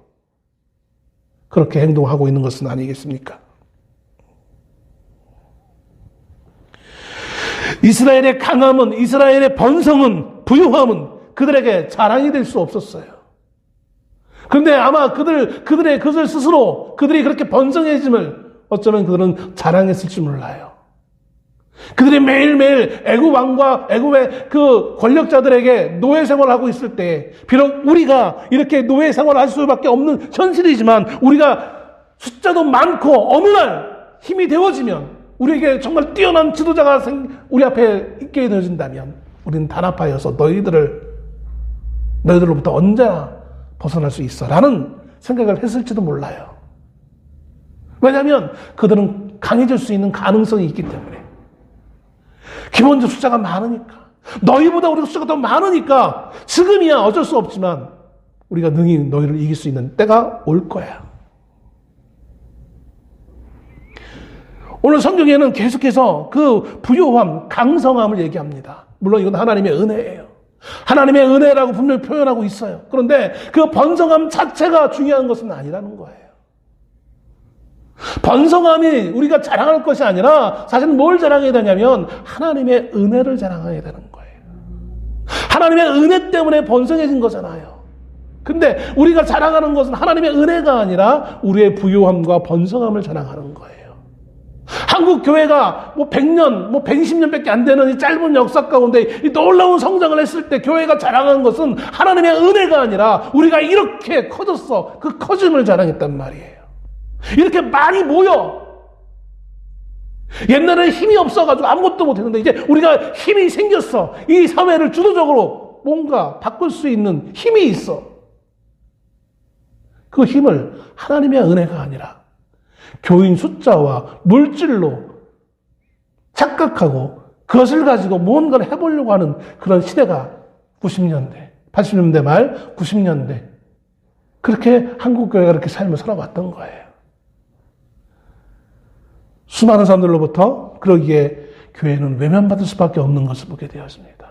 그렇게 행동하고 있는 것은 아니겠습니까? 이스라엘의 강함은, 이스라엘의 번성은, 부유함은 그들에게 자랑이 될 수 없었어요. 그런데 아마 그들 스스로 그들이 그렇게 번성해짐을 어쩌면 그들은 자랑했을지 몰라요. 그들이 매일매일 애굽 왕과 애굽의 그 권력자들에게 노예 생활을 하고 있을 때, 비록 우리가 이렇게 노예 생활을 할 수밖에 없는 현실이지만, 우리가 숫자도 많고 어느 날 힘이 되어지면, 우리에게 정말 뛰어난 지도자가 우리 앞에 있게 되어진다면, 우리는 단합하여서 너희들로부터 언제나 벗어날 수 있어 라는 생각을 했을지도 몰라요. 왜냐하면 그들은 강해질 수 있는 가능성이 있기 때문에. 기본적으로 숫자가 많으니까, 너희보다 우리가 숫자가 더 많으니까 지금이야 어쩔 수 없지만 우리가 능히 너희를 이길 수 있는 때가 올 거야. 오늘 성경에는 계속해서 그 부요함, 강성함을 얘기합니다. 물론 이건 하나님의 은혜예요. 하나님의 은혜라고 분명히 표현하고 있어요. 그런데 그 번성함 자체가 중요한 것은 아니라는 거예요. 번성함이 우리가 자랑할 것이 아니라 사실 뭘 자랑해야 되냐면 하나님의 은혜를 자랑해야 되는 거예요. 하나님의 은혜 때문에 번성해진 거잖아요. 근데 우리가 자랑하는 것은 하나님의 은혜가 아니라 우리의 부요함과 번성함을 자랑하는 거예요. 한국 교회가 100년, 120년밖에 안 되는 이 짧은 역사 가운데 이 놀라운 성장을 했을 때 교회가 자랑하는 것은 하나님의 은혜가 아니라 우리가 이렇게 커졌어. 그 커짐을 자랑했단 말이에요. 이렇게 많이 모여. 옛날에 힘이 없어가지고 아무것도 못했는데 이제 우리가 힘이 생겼어. 이 사회를 주도적으로 뭔가 바꿀 수 있는 힘이 있어. 그 힘을 하나님의 은혜가 아니라 교인 숫자와 물질로 착각하고 그것을 가지고 무언가를 해보려고 하는 그런 시대가 90년대, 80년대 말 90년대 그렇게 한국교회가 그렇게 삶을 살아왔던 거예요. 수많은 사람들로부터 그러기에 교회는 외면받을 수밖에 없는 것을 보게 되었습니다.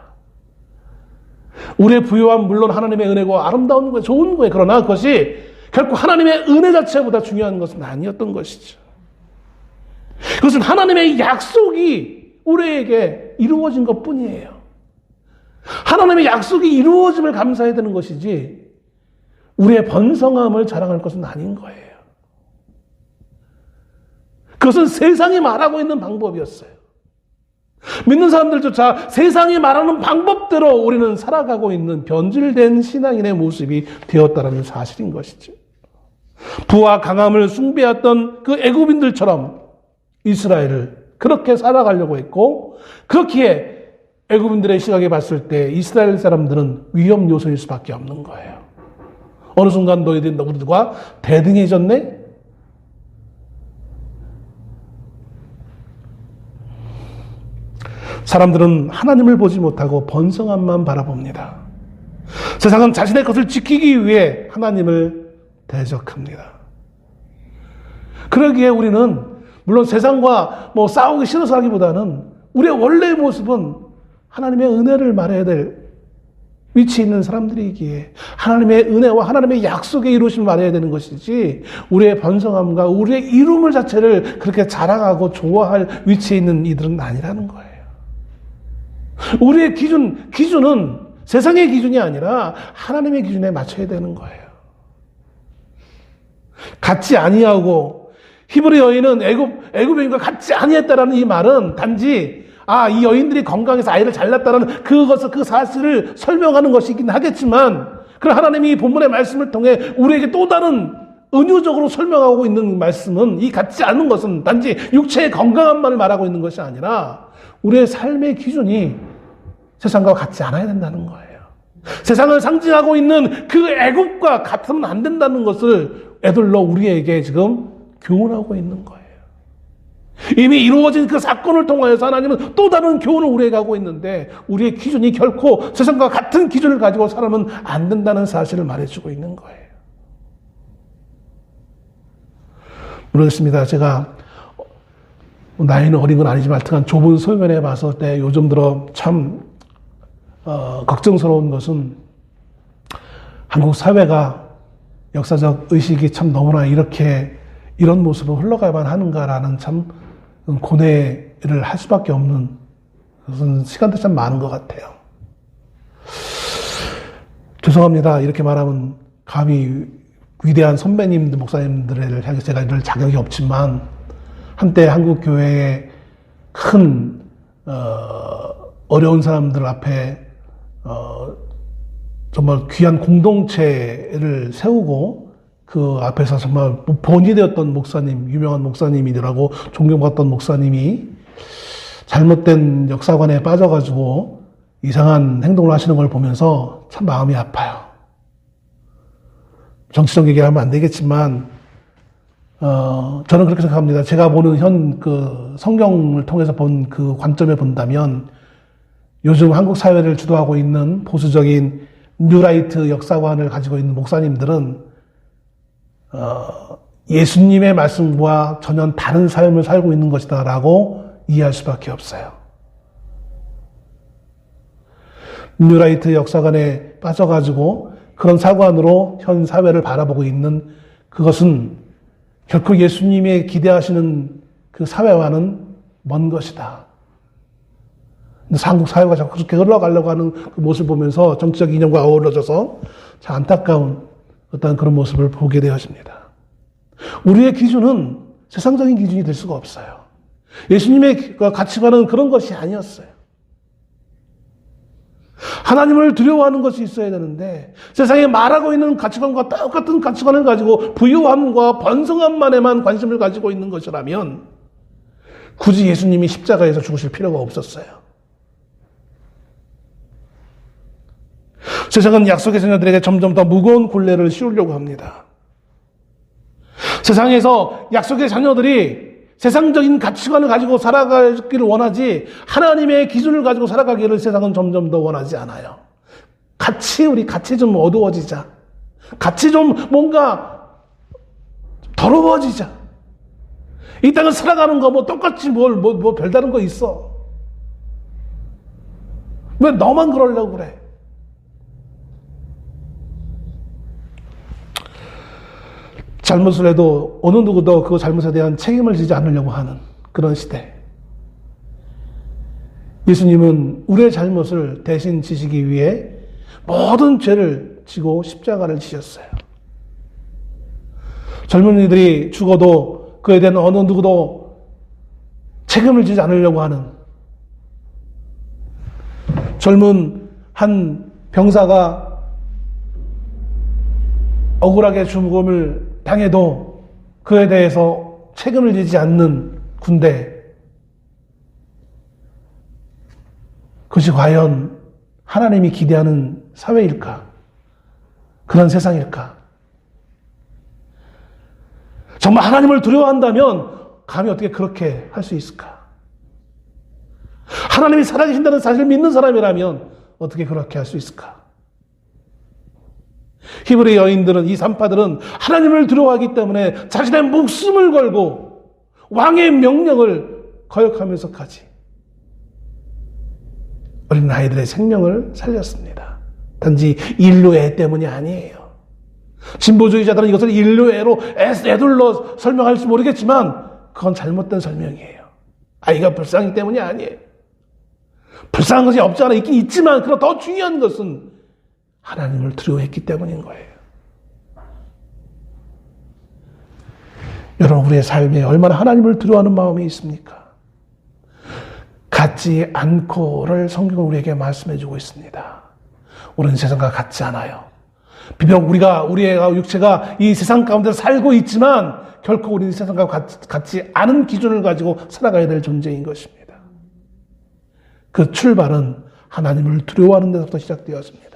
우리의 부요함 물론 하나님의 은혜고 아름다운 거예요. 좋은 거예요. 그러나 그것이 결코 하나님의 은혜 자체보다 중요한 것은 아니었던 것이죠. 그것은 하나님의 약속이 우리에게 이루어진 것뿐이에요. 하나님의 약속이 이루어짐을 감사해야 되는 것이지 우리의 번성함을 자랑할 것은 아닌 거예요. 그것은 세상이 말하고 있는 방법이었어요. 믿는 사람들조차 세상이 말하는 방법대로 우리는 살아가고 있는 변질된 신앙인의 모습이 되었다는 사실인 것이죠. 부와 강함을 숭배했던 그 애굽인들처럼 이스라엘을 그렇게 살아가려고 했고, 그렇기에 애굽인들의 시각에 봤을 때 이스라엘 사람들은 위험 요소일 수밖에 없는 거예요. 어느 순간 너희들이 우리들과 대등해졌네? 사람들은 하나님을 보지 못하고 번성함만 바라봅니다. 세상은 자신의 것을 지키기 위해 하나님을 대적합니다. 그러기에 우리는 물론 세상과 싸우기 싫어서 하기보다는 우리의 원래의 모습은 하나님의 은혜를 말해야 될 위치에 있는 사람들이기에 하나님의 은혜와 하나님의 약속의 이루심을 말해야 되는 것이지 우리의 번성함과 우리의 이룸을 자체를 그렇게 자랑하고 좋아할 위치에 있는 이들은 아니라는 거예요. 우리의 기준은 세상의 기준이 아니라 하나님의 기준에 맞춰야 되는 거예요. 같지 아니하고 히브리 여인은 애굽 여인과 같지 아니했다라는 이 말은 단지 이 여인들이 건강해서 아이를 잘 낳았다는 그 사실을 설명하는 것이긴 하겠지만 그런 하나님이 이 본문의 말씀을 통해 우리에게 또 다른 은유적으로 설명하고 있는 말씀은 이 같지 않은 것은 단지 육체의 건강함만을 말하고 있는 것이 아니라 우리의 삶의 기준이 세상과 같지 않아야 된다는 거예요. 세상을 상징하고 있는 그 애굽과 같으면 안 된다는 것을 애들로 우리에게 지금 교훈하고 있는 거예요. 이미 이루어진 그 사건을 통하여서 하나님은 또 다른 교훈을 우리에게 하고 있는데 우리의 기준이 결코 세상과 같은 기준을 가지고 살아면 안 된다는 사실을 말해주고 있는 거예요. 모르겠습니다. 제가 나이는 어린 건 아니지만 하여튼 좁은 소면에 봤을 때 요즘 들어 참 걱정스러운 것은 한국 사회가 역사적 의식이 참 너무나 이런 모습으로 흘러가야만 하는가라는 참 고뇌를 할 수밖에 없는 그런 시간도 참 많은 것 같아요. 죄송합니다. 이렇게 말하면 감히 위대한 선배님들, 목사님들을 향해 제가 이럴 자격이 없지만 한때 한국 교회의 큰 어려운 사람들 앞에 정말 귀한 공동체를 세우고 그 앞에서 정말 본이 되었던 목사님, 유명한 목사님이라고 존경받던 목사님이 잘못된 역사관에 빠져가지고 이상한 행동을 하시는 걸 보면서 참 마음이 아파요. 정치적 얘기를 하면 안 되겠지만 저는 그렇게 생각합니다. 제가 보는 성경을 통해서 본 그 관점에 본다면 요즘 한국 사회를 주도하고 있는 보수적인 뉴라이트 역사관을 가지고 있는 목사님들은 예수님의 말씀과 전혀 다른 삶을 살고 있는 것이다라고 이해할 수밖에 없어요. 뉴라이트 역사관에 빠져가지고 그런 사관으로 현 사회를 바라보고 있는 그것은 결코 예수님의 기대하시는 그 사회와는 먼 것이다. 한국 사회가 자꾸 그렇게 흘러가려고 하는 그 모습을 보면서 정치적 이념과 어우러져서 참 안타까운 어떤 그런 모습을 보게 되어집니다. 우리의 기준은 세상적인 기준이 될 수가 없어요. 예수님의 가치관은 그런 것이 아니었어요. 하나님을 두려워하는 것이 있어야 되는데 세상에 말하고 있는 가치관과 똑같은 가치관을 가지고 부유함과 번성함만에만 관심을 가지고 있는 것이라면 굳이 예수님이 십자가에서 죽으실 필요가 없었어요. 세상은 약속의 자녀들에게 점점 더 무거운 굴레를 씌우려고 합니다. 세상에서 약속의 자녀들이 세상적인 가치관을 가지고 살아가기를 원하지 하나님의 기준을 가지고 살아가기를 세상은 점점 더 원하지 않아요. 우리 같이 좀 어두워지자. 같이 좀 뭔가 더러워지자. 이 땅을 살아가는 거 똑같이 별다른 거 있어. 왜 너만 그러려고 그래? 잘못을 해도 어느 누구도 그 잘못에 대한 책임을 지지 않으려고 하는 그런 시대. 예수님은 우리의 잘못을 대신 지시기 위해 모든 죄를 지고 십자가를 지셨어요. 젊은이들이 죽어도 그에 대한 어느 누구도 책임을 지지 않으려고 하는 젊은 한 병사가 억울하게 죽음을 당해도 그에 대해서 책임을 지지 않는 군대. 그것이 과연 하나님이 기대하는 사회일까? 그런 세상일까? 정말 하나님을 두려워한다면 감히 어떻게 그렇게 할 수 있을까? 하나님이 살아계신다는 사실을 믿는 사람이라면 어떻게 그렇게 할 수 있을까? 히브리 여인들은, 이 산파들은 하나님을 두려워하기 때문에 자신의 목숨을 걸고 왕의 명령을 거역하면서까지 어린 아이들의 생명을 살렸습니다. 단지 인류애 때문이 아니에요. 진보주의자들은 이것을 인류애로 애둘러 설명할지 모르겠지만 그건 잘못된 설명이에요. 아이가 불쌍하기 때문이 아니에요. 불쌍한 것이 없지 않아 있긴 있지만 그러나 더 중요한 것은 하나님을 두려워했기 때문인 거예요. 여러분, 우리의 삶에 얼마나 하나님을 두려워하는 마음이 있습니까? 같지 않고를 성경은 우리에게 말씀해 주고 있습니다. 우리는 세상과 같지 않아요. 비록 우리의 육체가 이 세상 가운데 살고 있지만 결코 우리는 세상과 같지 않은 기준을 가지고 살아가야 될 존재인 것입니다. 그 출발은 하나님을 두려워하는 데서부터 시작되었습니다.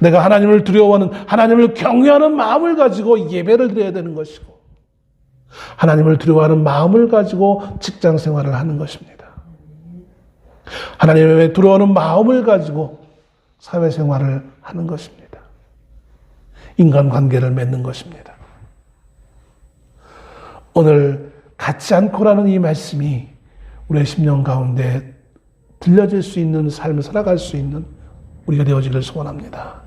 내가 하나님을 두려워하는, 하나님을 경외하는 마음을 가지고 예배를 드려야 되는 것이고, 하나님을 두려워하는 마음을 가지고 직장 생활을 하는 것입니다. 하나님을 두려워하는 마음을 가지고 사회생활을 하는 것입니다. 인간관계를 맺는 것입니다. 오늘 같지 않고라는 이 말씀이 우리의 심령 가운데 들려질 수 있는 삶을 살아갈 수 있는 우리가 되어지기를 소원합니다.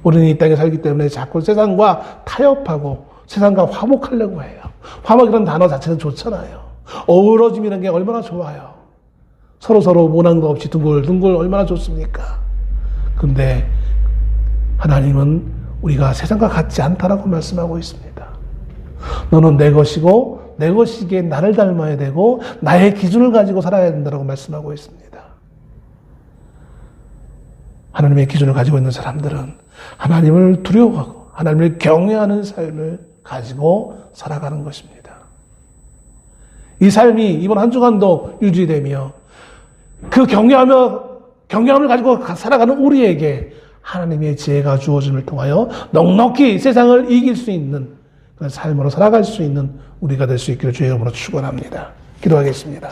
우리는 이 땅에 살기 때문에 자꾸 세상과 타협하고 세상과 화목하려고 해요. 화목이라는 단어 자체는 좋잖아요. 어우러짐이라는 게 얼마나 좋아요. 서로 모난 거 없이 둥글둥글 얼마나 좋습니까? 근데 하나님은 우리가 세상과 같지 않다라고 말씀하고 있습니다. 너는 내 것이고 내 것이기에 나를 닮아야 되고 나의 기준을 가지고 살아야 된다고 말씀하고 있습니다. 하나님의 기준을 가지고 있는 사람들은 하나님을 두려워하고 하나님을 경외하는 삶을 가지고 살아가는 것입니다. 이 삶이 이번 한 주간도 유지되며 그 경외함을 가지고 살아가는 우리에게 하나님의 지혜가 주어짐을 통하여 넉넉히 세상을 이길 수 있는 그런 삶으로 살아갈 수 있는 우리가 될 수 있기를 주의 이름으로 축원합니다. 기도하겠습니다.